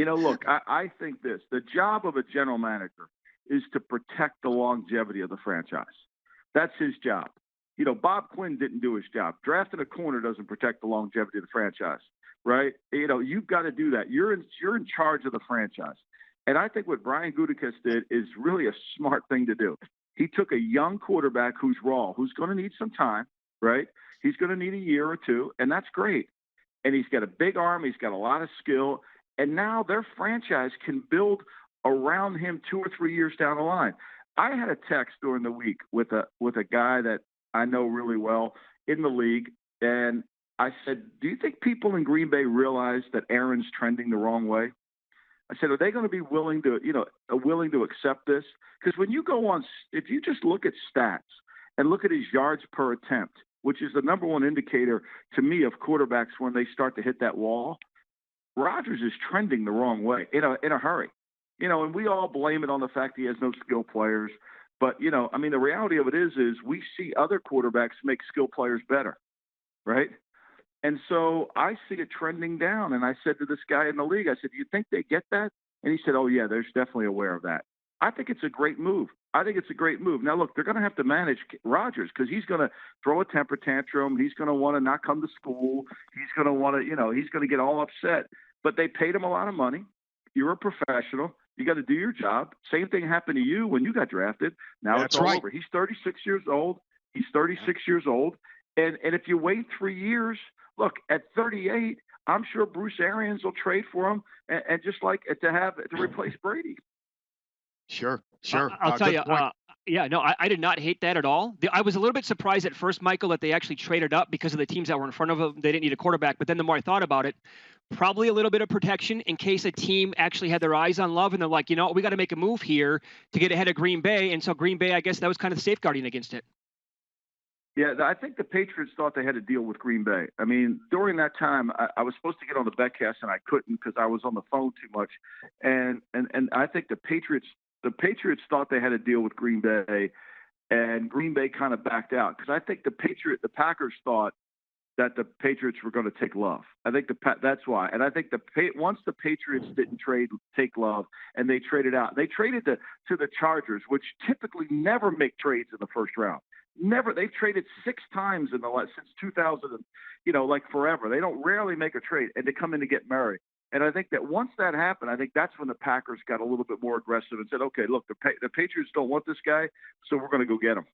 Look, I think the job of a general manager is to protect the longevity of the franchise. That's his job. Bob Quinn didn't do his job. Drafting a corner doesn't protect the longevity of the franchise, right? You've got to do that. You're in charge of the franchise. And I think what Brian Gutekunst did is really a smart thing to do. He took a young quarterback who's raw, who's going to need some time, right? He's going to need a year or two, and that's great. And he's got a big arm. He's got a lot of skill. And now their franchise can build around him 2 or 3 years down the line. I had a text during the week with a guy that I know really well in the league, and I said, do you think people in Green Bay realize that Aaron's trending the wrong way? I said, are they going to be willing to accept this? Because when you go on, if you just look at stats and look at his yards per attempt, which is the number one indicator to me of quarterbacks when they start to hit that wall, Rodgers is trending the wrong way in a hurry. And we all blame it on the fact he has no skill players. But, the reality of it is we see other quarterbacks make skill players better, right? And so I see it trending down. And I said to this guy in the league, I said, do you think they get that? And he said, oh, yeah, they're definitely aware of that. I think it's a great move. Now, look, they're going to have to manage Rodgers because he's going to throw a temper tantrum. He's going to want to not come to school. He's going to want to, he's going to get all upset. But they paid him a lot of money. You're a professional. You got to do your job. Same thing happened to you when you got drafted. Now That's it's all right. over. He's 36 years old. And if you wait 3 years, look, at 38, I'm sure Bruce Arians will trade for him and just like to replace Brady. Sure. I'll tell you. I did not hate that at all. I was a little bit surprised at first, Michael, that they actually traded up because of the teams that were in front of them. They didn't need a quarterback. But then the more I thought about it, probably a little bit of protection in case a team actually had their eyes on Love and they're like, we got to make a move here to get ahead of Green Bay. And so Green Bay, I guess that was kind of the safeguarding against it. Yeah, I think the Patriots thought they had to deal with Green Bay. I mean, during that time, I was supposed to get on the betcast and I couldn't because I was on the phone too much. And I think the Patriots thought they had to deal with Green Bay, and Green Bay kind of backed out because I think the Packers thought that the Patriots were going to take Love. I think that's why. And I think once the Patriots didn't take Love and they traded out, they traded to the Chargers, which typically never make trades in the first round. Never. They've traded 6 times since 2000, like forever. They don't rarely make a trade, and they come in to get Murray. And I think that once that happened, I think that's when the Packers got a little bit more aggressive and said, okay, look, the Patriots don't want this guy, so we're going to go get him.